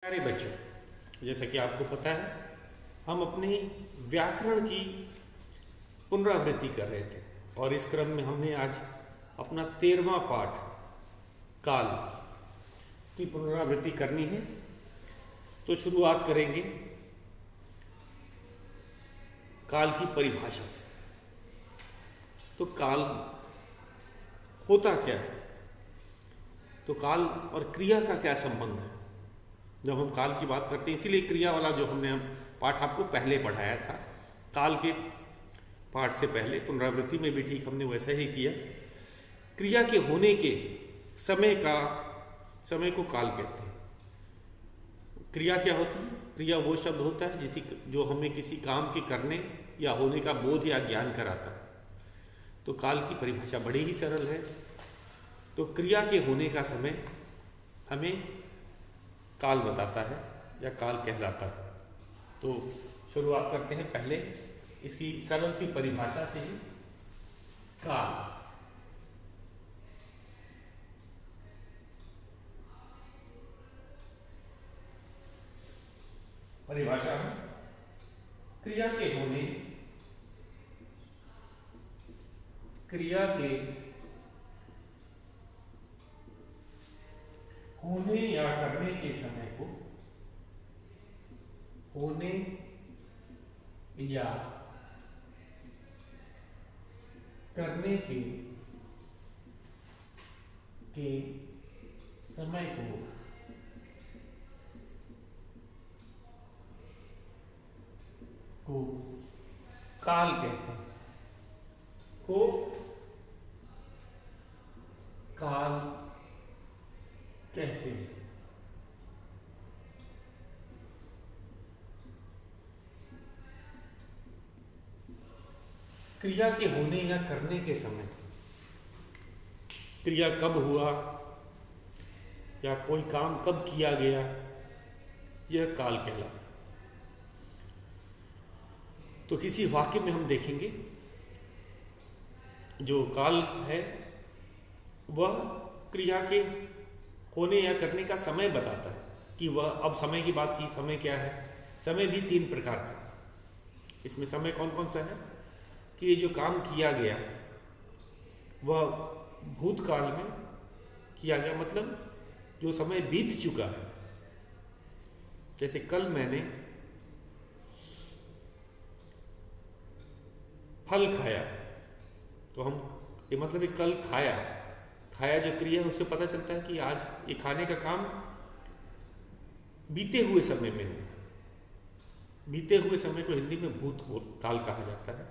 प्यारे बच्चों, जैसा कि आपको पता है, हम अपने व्याकरण की पुनरावृत्ति कर रहे थे और इस क्रम में हमने आज अपना 13वां पाठ काल की पुनरावृत्ति करनी है। तो शुरुआत करेंगे काल की परिभाषा से। तो काल होता क्या है? तो काल और क्रिया का क्या संबंध है? जब हम काल की बात करते हैं, इसीलिए क्रिया वाला जो हमने पाठ आपको पहले पढ़ाया था, काल के पाठ से पहले पुनरावृत्ति में भी ठीक हमने वैसा ही किया। क्रिया के होने के समय को काल कहते हैं। क्रिया क्या होती है? क्रिया वो शब्द होता है जो हमें किसी काम के करने या होने का बोध या ज्ञान कराता है। तो काल की परिभाषा बड़ी ही सरल है। तो क्रिया के होने का समय हमें काल बताता है या काल कहलाता है। तो शुरुआत करते हैं पहले इसकी सरल सी परिभाषा से ही। काल परिभाषा है क्रिया के होने या करने के समय को होने या करने के समय को काल कहते हैं। काल कहते हैं। क्रिया के होने या करने के समय, क्रिया कब हुआ या कोई काम कब किया गया, यह काल कहलाता है। तो किसी वाक्य में हम देखेंगे जो काल है वह क्रिया के होने या करने का समय बताता है कि वह, अब समय की बात की, समय क्या है? समय भी 3 प्रकार का। इसमें समय कौन कौन सा है कि ये जो काम किया गया वह भूतकाल में किया गया, मतलब जो समय बीत चुका है। जैसे कल मैंने फल खाया, तो हम ये मतलब एक कल खाया जो क्रिया है उससे पता चलता है कि आज ये खाने का काम बीते हुए समय में हुआ। बीते हुए समय को हिंदी में भूतकाल कहा जाता है।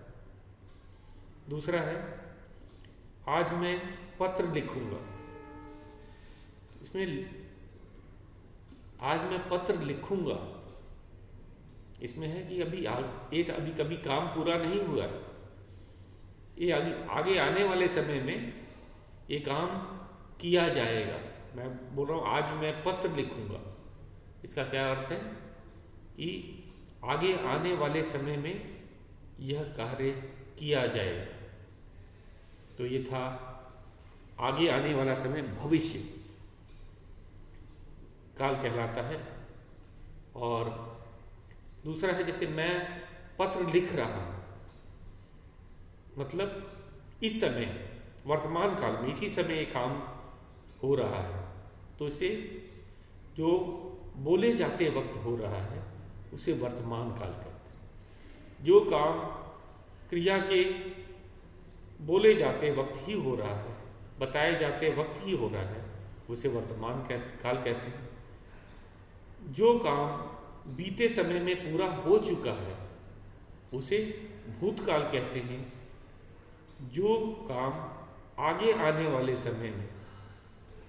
दूसरा है आज मैं पत्र लिखूंगा। इसमें आज मैं पत्र लिखूंगा, इसमें है कि अभी कभी काम पूरा नहीं हुआ है। ये आगे आने वाले समय में ये काम किया जाएगा। मैं बोल रहा हूँ आज मैं पत्र लिखूंगा, इसका क्या अर्थ है कि आगे आने वाले समय में यह कार्य किया जाएगा। तो ये था आगे आने वाला समय, भविष्य काल कहलाता है। और दूसरा है जैसे मैं पत्र लिख रहा हूं, मतलब इस समय वर्तमान काल में इसी समय ये काम हो रहा है। तो इसे जो बोले जाते वक्त हो रहा है उसे वर्तमान काल कहते हैं। जो काम क्रिया के बोले जाते वक्त ही हो रहा है, बताए जाते वक्त ही हो रहा है, उसे वर्तमान काल कहते हैं। जो काम बीते समय में पूरा हो चुका है उसे भूतकाल कहते हैं। जो काम आगे आने वाले समय में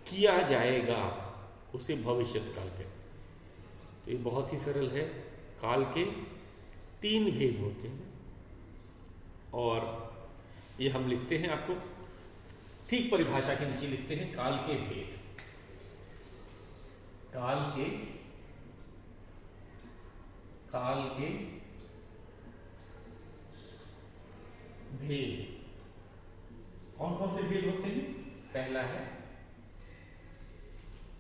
किया जाएगा उसे भविष्यकाल कहते हैं। तो ये बहुत ही सरल है। काल के 3 भेद होते हैं और ये हम लिखते हैं, आपको ठीक परिभाषा के नीचे लिखते हैं काल के भेद। काल के भेद कौन कौन से भेद होते हैं? पहला है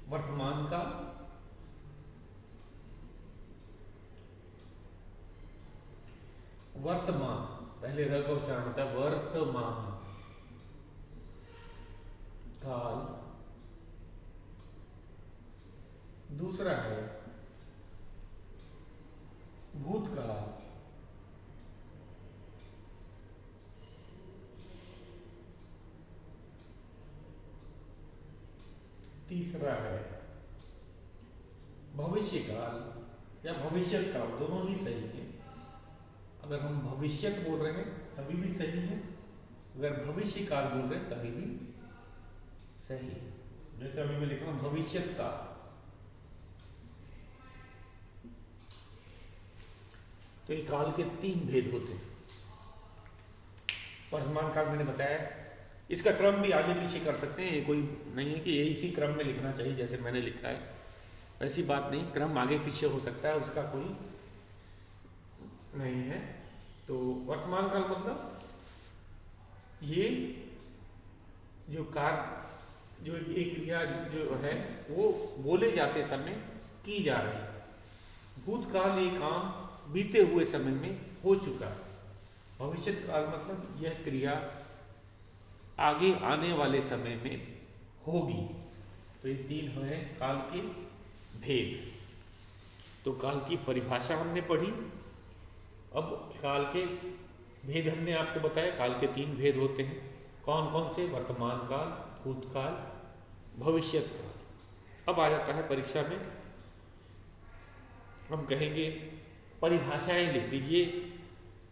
वर्तमान काल, वर्तमान, पहले र का उच्चारण होता है वर्तमान काल। दूसरा है भूतकाल। तीसरा है भविष्यकाल या भविष्यकाल, दोनों ही सही है। अगर हम भविष्यत बोल रहे हैं तभी भी सही है, अगर भविष्यकाल बोल रहे हैं तभी भी सही है। जैसे अभी मैं लिख रहा हूं भविष्यत काल। तो ये काल के 3 भेद होते हैं। वर्तमान काल मैंने बताया, इसका क्रम भी आगे पीछे कर सकते हैं, ये कोई नहीं है कि ये इसी क्रम में लिखना चाहिए जैसे मैंने लिखा है, ऐसी बात नहीं, क्रम आगे पीछे हो सकता है, उसका कोई नहीं है। तो वर्तमान काल मतलब ये जो कार्य, जो एक क्रिया जो है वो बोले जाते समय की जा रही है। भूतकाल ये काम बीते हुए समय में हो चुका है। भविष्य काल मतलब यह क्रिया आगे आने वाले समय में होगी। तो ये 3 हैं काल के भेद। तो काल की परिभाषा हमने पढ़ी, अब काल के भेद हमने आपको बताया। काल के 3 भेद होते हैं, कौन कौन से? वर्तमान काल, भूतकाल, भविष्यत काल। अब आ जाता है परीक्षा में, हम कहेंगे परिभाषाएं लिख दीजिए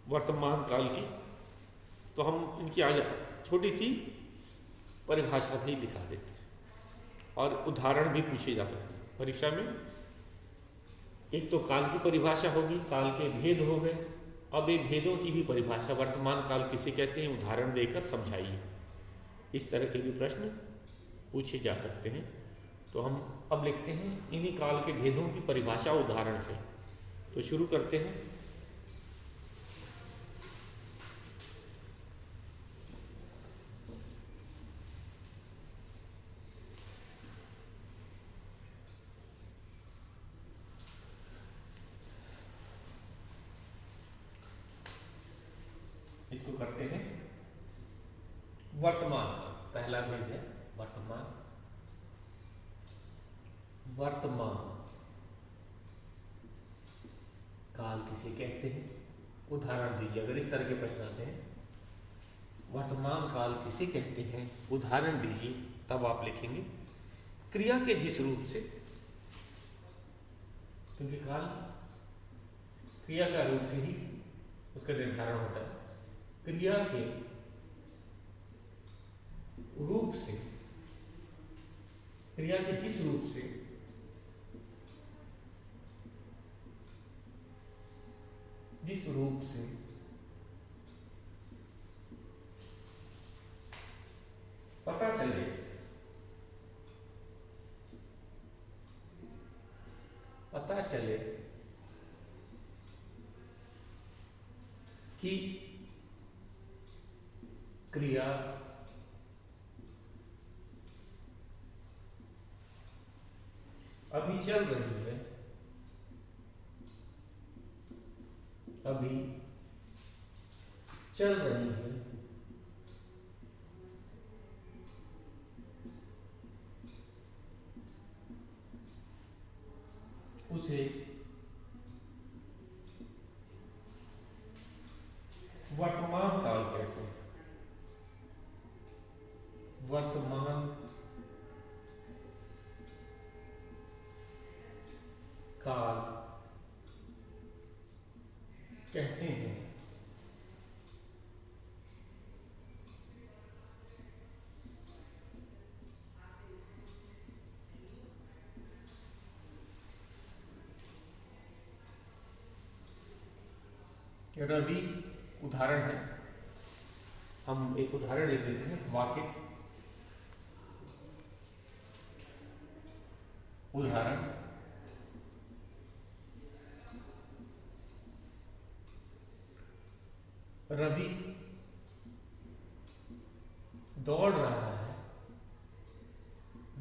वर्तमान काल की, तो हम इनकी आज छोटी सी परिभाषा भी लिखा देते हैं और उदाहरण भी पूछे जा सकते हैं परीक्षा में। एक तो काल की परिभाषा होगी, काल के भेद हो गए। अब ये भेदों की भी परिभाषा, वर्तमान काल किसे कहते हैं, उदाहरण देकर समझाइए। इस तरह के भी प्रश्न पूछे जा सकते हैं। तो हम अब लिखते हैं इन्हीं काल के भेदों की परिभाषा उदाहरण से। तो शुरू करते हैं। इसको करते हैं वर्तमान काल। पहला भेद है वर्तमान। वर्तमान काल किसे कहते हैं, उदाहरण दीजिए। अगर इस तरह के प्रश्न आते हैं, वर्तमान काल किसे कहते हैं, उदाहरण दीजिए, तब आप लिखेंगे क्रिया के जिस रूप से, क्योंकि काल क्रिया का रूप से ही उसका निर्धारण होता है। क्रिया के रूप से, क्रिया के जिस रूप से पता चले कि क्रिया अभी चल रही है, उसे वर्तमान काल कहते हैं। वर्तमान काल कहते हैं। रवि उदाहरण है, हम एक उदाहरण ले लेते हैं। वाक्य उदाहरण, रवि दौड़ रहा है,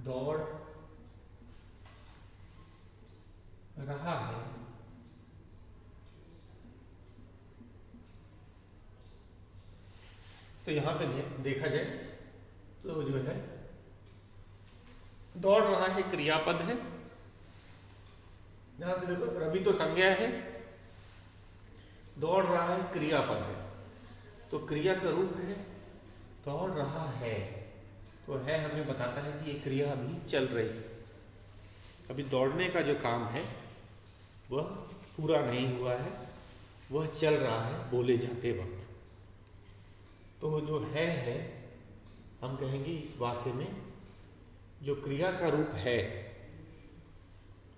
दौड़ रहा है तो यहाँ पे देखा जाए तो जो है दौड़ रहा है क्रियापद है। ध्यान से देखो, रवि तो संज्ञा है, दौड़ रहा है क्रियापद है, तो क्रिया का रूप है दौड़ रहा है, तो है हमें बताता है कि ये क्रिया अभी चल रही है, अभी दौड़ने का जो काम है वह पूरा नहीं हुआ है, वह चल रहा है बोले जाते वक्त। तो जो है हम कहेंगे इस वाक्य में जो क्रिया का रूप है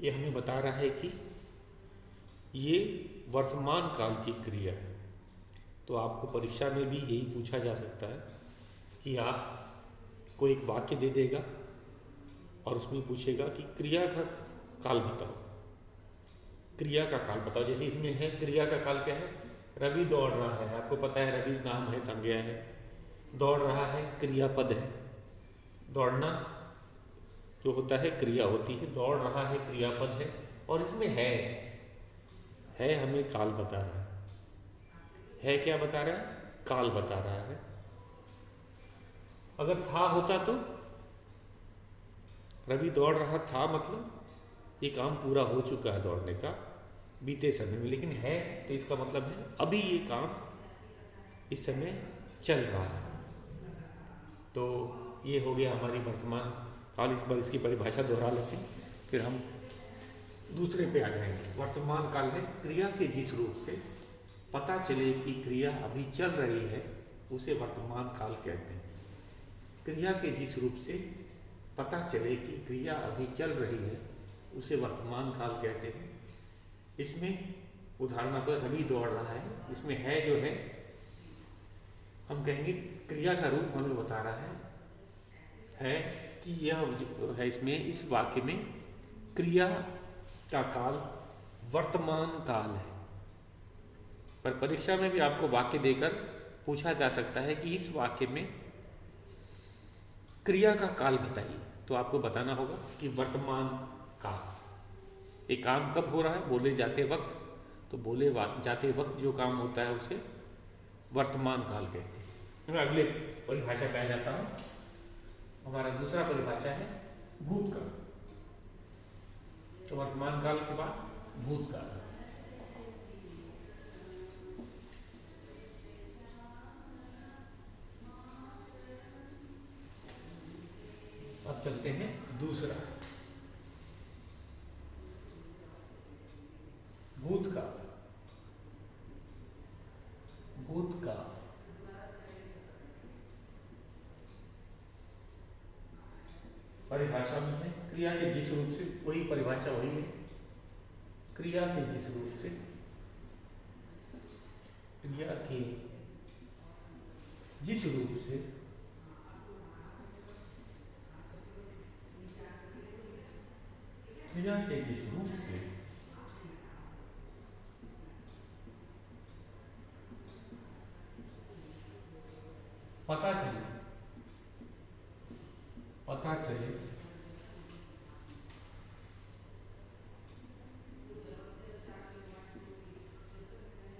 ये हमें बता रहा है कि ये वर्तमान काल की क्रिया है। तो आपको परीक्षा में भी यही पूछा जा सकता है कि आपको एक वाक्य दे देगा और उसमें पूछेगा कि क्रिया का काल बताओ, क्रिया का काल बताओ। जैसे इसमें है क्रिया का काल क्या है, रवि दौड़ रहा है, आपको पता है रवि नाम है, संज्ञा है, दौड़ रहा है क्रियापद है, दौड़ना जो होता है क्रिया होती है, दौड़ रहा है क्रियापद है, और इसमें है हमें काल बता रहा है क्या बता रहा है, काल बता रहा है। अगर था होता तो रवि दौड़ रहा था मतलब ये काम पूरा हो चुका है दौड़ने का बीते समय में, लेकिन है तो इसका मतलब है अभी ये काम इस समय चल रहा है। तो ये हो गया हमारी वर्तमान काल। इस बार इसकी परिभाषा दोहरा लेते हैं, फिर हम दूसरे पे आ जाएंगे। वर्तमान काल में क्रिया के जिस रूप से पता चले कि क्रिया अभी चल रही है उसे वर्तमान काल कहते हैं। क्रिया के जिस रूप से पता चले कि क्रिया अभी चल रही है उसे वर्तमान काल कहते हैं। इसमें उदाहरण पर रवि दौड़ रहा है, इसमें है जो है हम कहेंगे क्रिया का रूप हमें बता रहा है कि यह जो है इसमें इस वाक्य में क्रिया का काल वर्तमान काल है। पर परीक्षा में भी आपको वाक्य देकर पूछा जा सकता है कि इस वाक्य में क्रिया का काल बताइए, तो आपको बताना होगा कि वर्तमान काल। एक काम कब हो रहा है, बोले जाते वक्त, तो बोले जाते वक्त जो काम होता है उसे वर्तमान काल कहते हैं। मैं अगले परिभाषा पे आ जाता हूँ। हमारा दूसरा परिभाषा है भूतकाल। तो वर्तमान काल के बाद भूतकाल। अब चलते हैं दूसरा भूतकाल। भूतकाल परिभाषा में है क्रिया के जिस रूप से, वही परिभाषा वही है, क्रिया के जिस रूप से, क्रिया के जिस रूप से क्रिया के जिस रूप से पता चले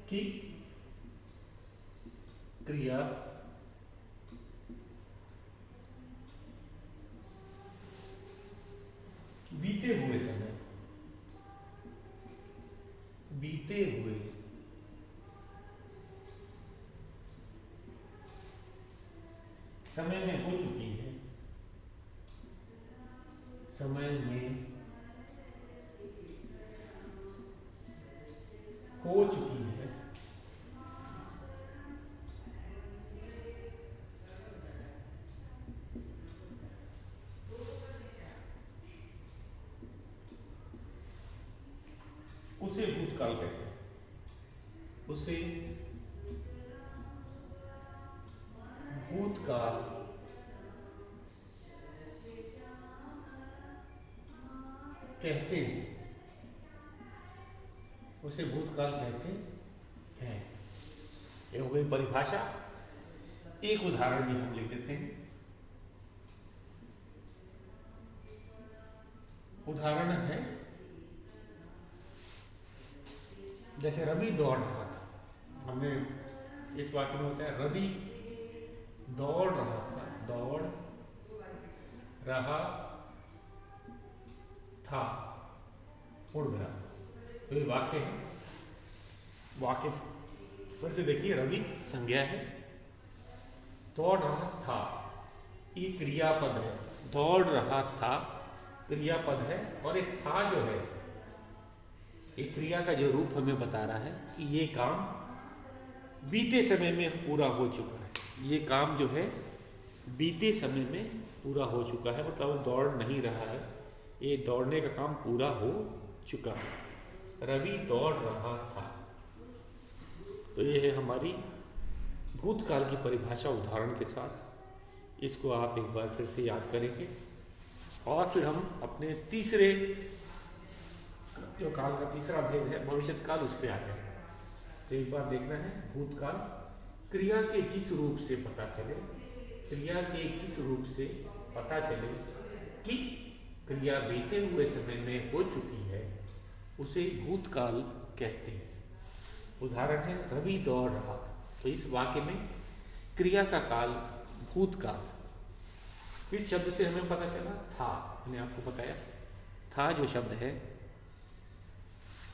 कि क्रिया बीते हुए समय में हो चुकी है, समय में हो चुकी है, उसे भूतकाल कहते हैं। उसे भूतकाल कहते हैं, उसे भूतकाल कहते हैं। ये हो गई परिभाषा। एक उदाहरण भी हम लिख देते हैं। उदाहरण है जैसे रवि दौड़ रहा था, हमने इस वाक्य में होता है रवि दौड़ रहा था, दौड़ रहा था, पूर्ण विराम। तो ये वाक्य है। वाक्य फिर से देखिए, रवि संज्ञा है, दौड़ रहा था ये क्रियापद है, दौड़ रहा था क्रियापद है, और एक था जो है एक क्रिया का जो रूप हमें बता रहा है कि ये काम बीते समय में पूरा हो चुका है। ये काम जो है बीते समय में पूरा हो चुका है, मतलब वो दौड़ नहीं रहा है, ये दौड़ने का काम पूरा हो चुका है। रवि दौड़ रहा था। तो ये है हमारी भूतकाल की परिभाषा उदाहरण के साथ। इसको आप एक बार फिर से याद करेंगे और फिर हम अपने तीसरे जो काल का तीसरा भेद है भविष्यत काल, उस पर आ गए। तो एक बार देखना है, भूतकाल क्रिया के जिस रूप से पता चले, क्रिया के जिस रूप से पता चले कि क्रिया बीते हुए समय में हो चुकी है, उसे भूतकाल कहते हैं। उदाहरण है, रवि दौड़ रहा था। तो इस वाक्य में क्रिया का काल भूतकाल। इस शब्द से हमें पता चला था, मैंने आपको बताया था जो शब्द है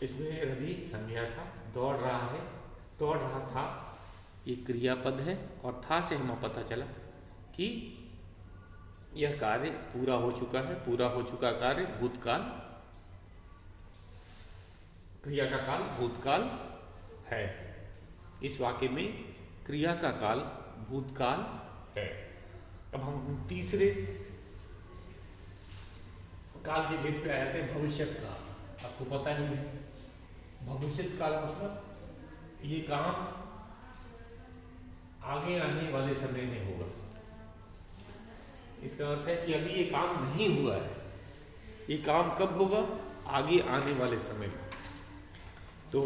इसमें रवि संज्ञा था, दौड़ रहा है, दौड़ रहा था ये क्रियापद है, और था से हमें पता चला कि यह कार्य पूरा हो चुका है, पूरा हो चुका कार्य भूतकाल, क्रिया का काल भूतकाल है। इस वाक्य में क्रिया का काल भूतकाल है। अब हम तीसरे काल के भेद पे आए थे, भविष्यत काल। आपको पता ही है भविष्यत काल मतलब ये काम आगे आने वाले समय में होगा। इसका अर्थ है कि अभी ये काम नहीं हुआ है, ये काम कब होगा? आगे आने वाले समय में। तो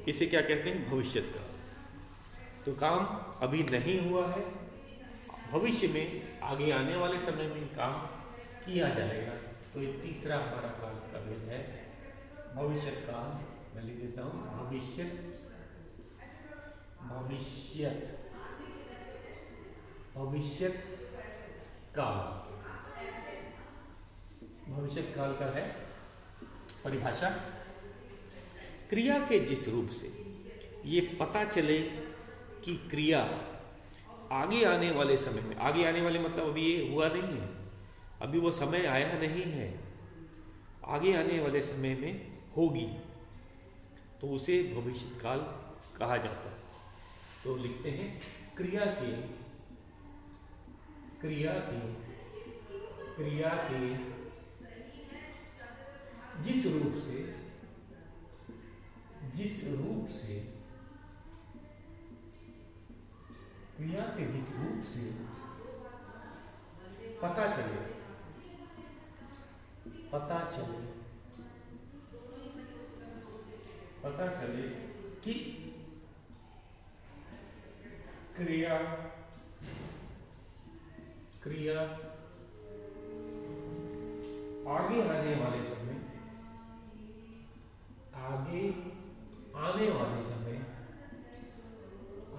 इसे क्या कहते हैं? भविष्यत काल। तो काम अभी नहीं हुआ है, भविष्य में आगे आने वाले समय में काम किया जाएगा। तो ये तीसरा हमारा काल का भेद है, भविष्यत काल। मैं लिख देता हूँ, भविष्यत, भविष्यत, भविष्यत काल। भविष्यत काल का है परिभाषा, क्रिया के जिस रूप से ये पता चले कि क्रिया आगे आने वाले समय में, आगे आने वाले मतलब अभी ये हुआ नहीं है, अभी वो समय आया नहीं है, आगे आने वाले समय में होगी, तो उसे भविष्यत काल कहा जाता है। तो लिखते हैं, क्रिया के, क्रिया के, क्रिया के जिस रूप से, जिस रूप से, क्रिया के जिस रूप से पता चले, पता चले, पता चले कि क्रिया, क्रिया आगे आने वाले समय, आगे आने वाले समय,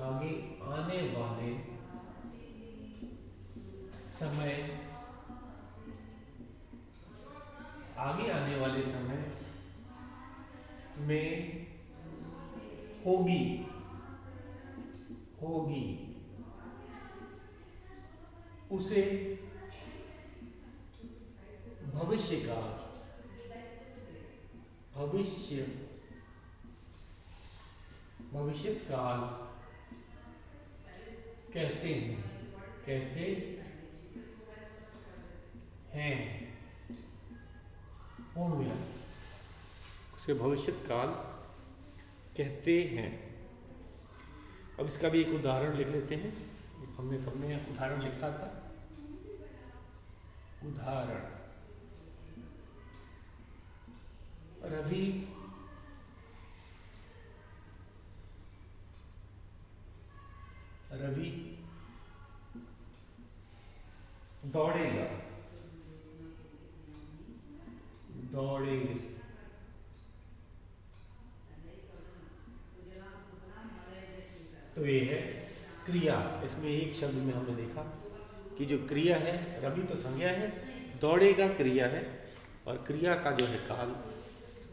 आगे आने वाले समय, आगे आने वाले समय में होगी, होगी, उसे भविष्य का, भविष्य, भविष्यत काल कहते हैं, कहते हैं। पूर्ण विराम। उसे भविष्यत काल कहते हैं। अब इसका भी एक उदाहरण लिख लेते हैं। हमने सबने उदाहरण लिखा था, उदाहरण, रवि रवि दौड़ेगा, दौड़ेगा, तो ये है क्रिया, इसमें एक शब्द में हमने देखा कि जो क्रिया है, रवि तो संज्ञा है, दौड़ेगा क्रिया है, और क्रिया का जो है काल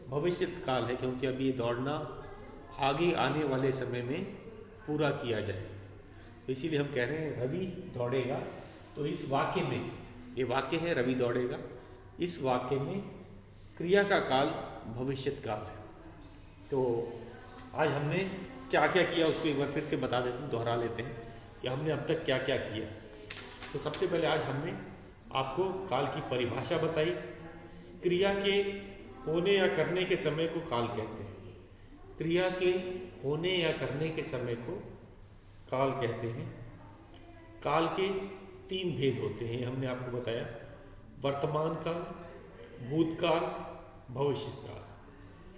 भविष्यत काल है, क्योंकि अभी ये दौड़ना आगे आने वाले समय में पूरा किया जाए। तो इसीलिए हम कह रहे हैं रवि दौड़ेगा। तो इस वाक्य में, ये वाक्य है रवि दौड़ेगा, इस वाक्य में क्रिया का काल भविष्यत काल है। तो आज हमने क्या क्या किया उसको एक बार फिर से बता देते हैं, दोहरा लेते हैं कि हमने अब तक क्या क्या किया। तो सबसे पहले आज हमने आपको काल की परिभाषा बताई। क्रिया के होने या करने के समय को काल कहते हैं। क्रिया के होने या करने के समय को काल कहते हैं। काल के 3 भेद होते हैं, हमने आपको बताया, वर्तमान काल, भूतकाल, भविष्य काल,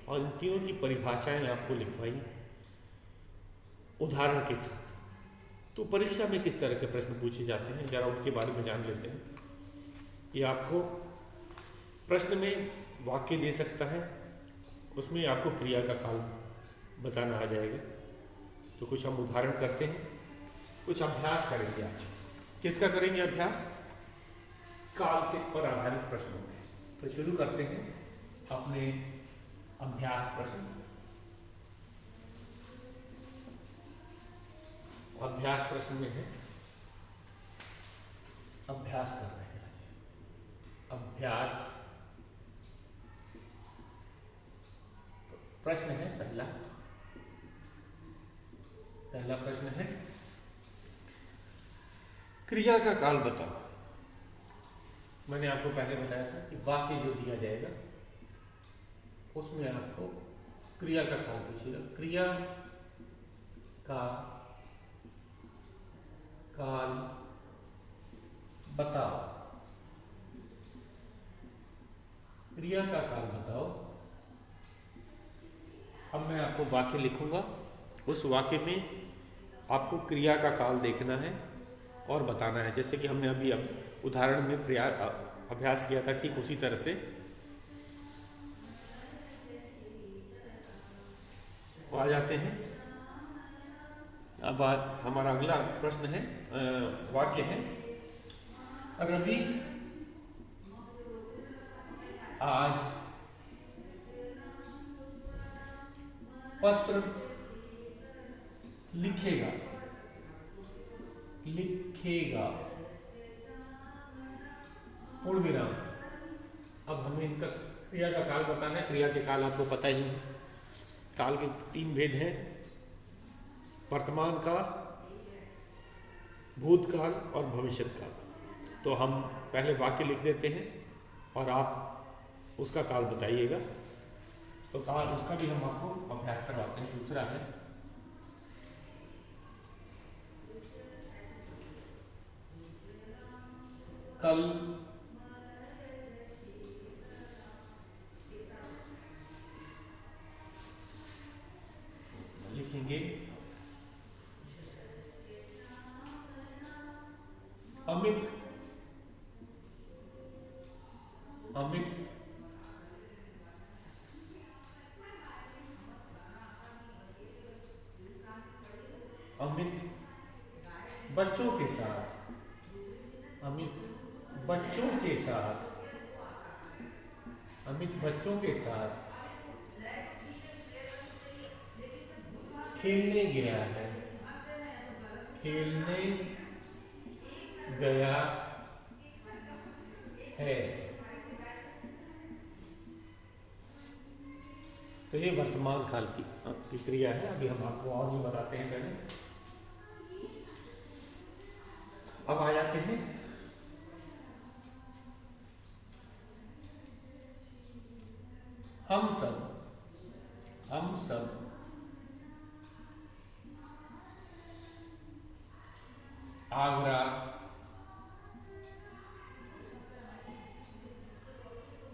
और इन तीनों की परिभाषाएं आपको लिखवाई उदाहरण के साथ। तो परीक्षा में किस तरह के प्रश्न पूछे जाते हैं जरा उनके बारे में जान लेते हैं। ये आपको प्रश्न में वाक्य दे सकता है, उसमें आपको क्रिया का काल बताना आ जाएगा। तो कुछ हम उदाहरण करते हैं, कुछ अभ्यास करेंगे आज। किसका करेंगे अभ्यास? काल से पर आधारित प्रश्नों के। तो शुरू करते हैं अपने अभ्यास प्रश्न। अभ्यास प्रश्न में है, अभ्यास कर रहे हैं आज, अभ्यास। तो प्रश्न है पहला प्रश्न है, क्रिया का काल बताओ। मैंने आपको पहले बताया था कि वाक्य जो दिया जाएगा उसमें आपको क्रिया का काल पूछेगा। क्रिया का काल बताओ, क्रिया का काल बताओ। अब मैं आपको वाक्य लिखूंगा, उस वाक्य में आपको क्रिया का काल देखना है और बताना है। जैसे कि हमने अभी उदाहरण में अभ्यास किया था, ठीक उसी तरह से आ जाते हैं। अब हमारा अगला प्रश्न है, वाक्य है, रवि आज पत्र लिखेगा, पूर्ण विराम। अब हमें इनका क्रिया का काल बताना है। क्रिया के काल आपको पता ही है, काल के 3 भेद हैं, वर्तमान काल, भूतकाल और भविष्यत काल। तो हम पहले वाक्य लिख देते हैं और आप उसका काल बताइएगा। तो काल उसका भी हम आपको अभ्यास करवाते हैं। दूसरा है, कल लिखेंगे अमित बच्चों के साथ, अमित बच्चों के साथ खेलने गया है, तो ये वर्तमान काल की क्रिया है। अभी हम आपको और भी बताते हैं पहले। अब आ जाते हैं हम सब आगरा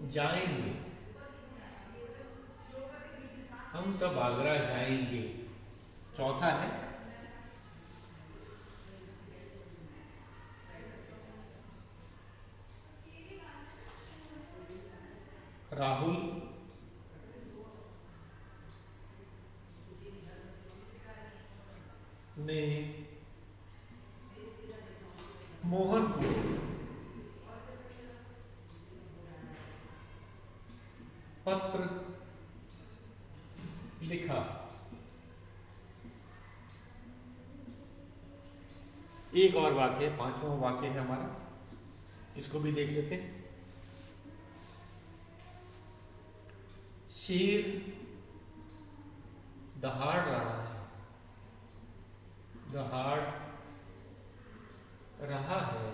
जाएंगे, हम सब आगरा जाएंगे। चौथा है, राहुल ने लिखा। एक और वाक्य, पांचवा वाक्य है हमारा, इसको भी देख लेते हैं। शेर दहाड़ रहा है, दहाड़ रहा है,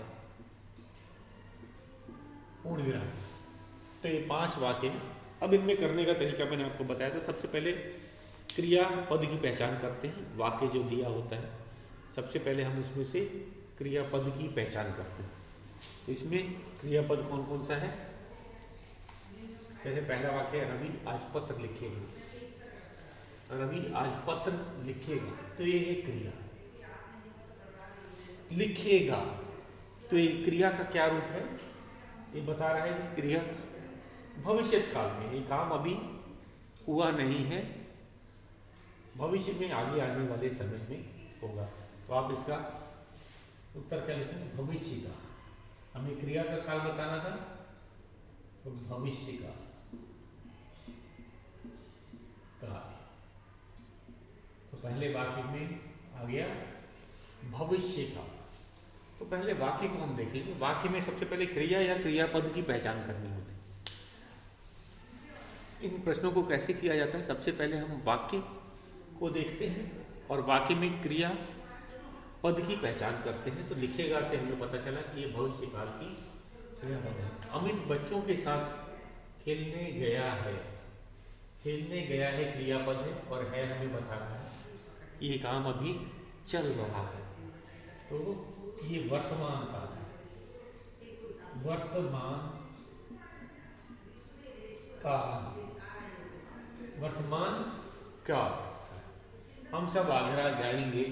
पूर्णविराम। तो ये 5 वाक्य हैं। अब इनमें करने का तरीका मैंने आपको बताया था। सबसे पहले क्रिया पद की पहचान करते हैं। वाक्य जो दिया होता है, सबसे पहले हम उसमें से क्रियापद की पहचान करते हैं। तो इसमें क्रियापद कौन कौन सा है? जैसे पहला वाक्य है, रवि आज पत्र लिखेगा। रवि आज पत्र लिखेगा, तो ये है क्रिया। लिखेगा, तो ये क्रिया का क्या रूप है? ये बता रहा है कि क्रिया भविष्य काल में, ये काम अभी हुआ नहीं है, भविष्य में आगे आने वाले समय में होगा। तो आप इसका उत्तर क्या लिखेंगे? भविष्य का। हमें क्रिया का काल बताना था, तो भविष्य का काल। तो पहले वाक्य में आ गया भविष्य का। तो पहले वाक्य को हम देखेंगे। वाक्य में सबसे पहले क्रिया या क्रियापद की पहचान करनी होगी। इन प्रश्नों को कैसे किया जाता है? सबसे पहले हम वाक्य को देखते हैं और वाक्य में क्रिया पद की पहचान करते हैं। तो लिखेगा से हमें पता चला कि ये भविष्य काल की क्रियापद है। अमित बच्चों के साथ खेलने गया है, खेलने गया है क्रियापद है, और है हमें बता रहा है कि ये काम अभी चल रहा है। तो ये वर्तमान काल है, वर्तमान काल, वर्तमान काल। हम सब आगरा जाएंगे,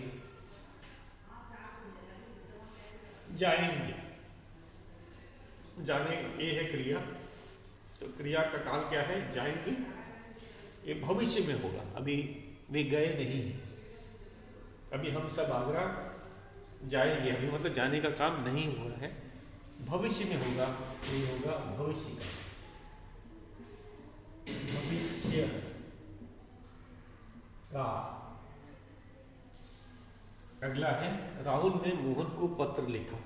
जाएंगे, जाने ये है क्रिया। तो क्रिया का काल क्या है? जाएंगे। ये भविष्य में होगा, अभी वे गए नहीं। अभी हम सब आगरा जाएंगे, अभी मतलब जाने का काम नहीं हो रहा है, भविष्य में होगा। ये होगा भविष्य का, भविष्य का। अगला है, राहुल ने मोहन को पत्र लिखा।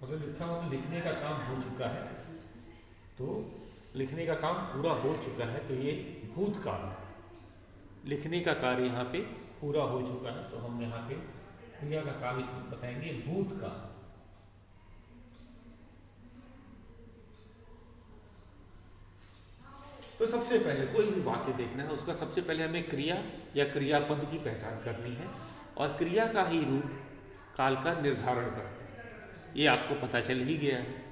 मतलब लिखा मतलब लिखने का काम हो चुका है। तो लिखने का काम पूरा हो चुका है, तो ये भूतकाल है। लिखने का कार्य यहाँ पे पूरा हो चुका है, तो हम यहाँ पे क्रिया का काल बताएंगे भूतकाल। तो सबसे पहले कोई भी वाक्य देखना है, उसका सबसे पहले हमें क्रिया या क्रियापद की पहचान करनी है, और क्रिया का ही रूप काल का निर्धारण करते हैं। ये आपको पता चल ही गया है।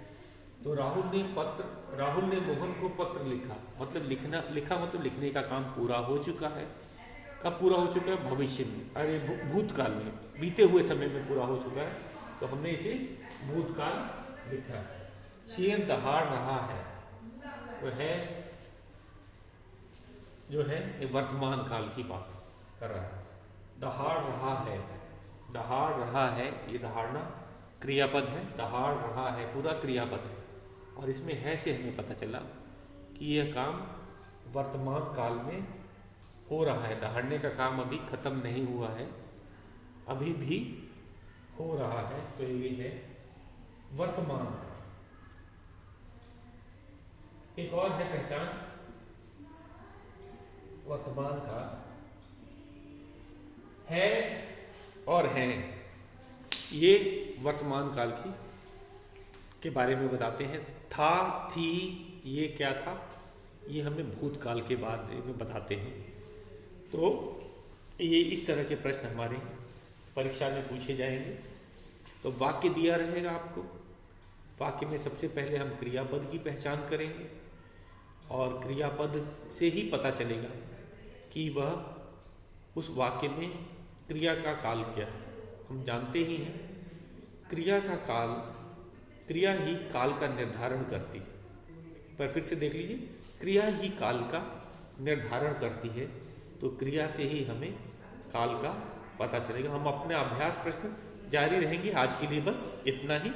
तो राहुल ने मोहन को पत्र लिखा, मतलब लिखा मतलब लिखने का काम पूरा हो चुका है। कब पूरा हो चुका है? भविष्य में, अरे भूतकाल में, बीते हुए समय में पूरा हो चुका है, तो हमने इसे भूतकाल लिखा है। शेर दहाड़ रहा है, वो है जो है ये वर्तमान काल की बात कर रहा है। दहाड़ रहा है, दहाड़ रहा है, ये दहाड़ना क्रियापद है, दहाड़ रहा है पूरा क्रियापद है। और इसमें है से हमें पता चला कि यह काम वर्तमान काल में हो रहा है। दहाड़ने का काम अभी खत्म नहीं हुआ है, अभी भी हो रहा है, तो ये है वर्तमान काल। एक और है पहचान वर्तमान काल, है और हैं, ये वर्तमान काल के बारे में बताते हैं। था, थी, ये क्या था, ये हमें भूतकाल के बारे में बताते हैं। तो ये इस तरह के प्रश्न हमारे परीक्षा में पूछे जाएंगे। तो वाक्य दिया रहेगा आपको, वाक्य में सबसे पहले हम क्रियापद की पहचान करेंगे, और क्रियापद से ही पता चलेगा कि वह उस वाक्य में क्रिया का काल क्या है। हम जानते ही हैं क्रिया का काल, क्रिया ही काल का निर्धारण करती है। पर फिर से देख लीजिए, क्रिया ही काल का निर्धारण करती है, तो क्रिया से ही हमें काल का पता चलेगा। हम अपने अभ्यास प्रश्न जारी रहेंगे। आज के लिए बस इतना ही।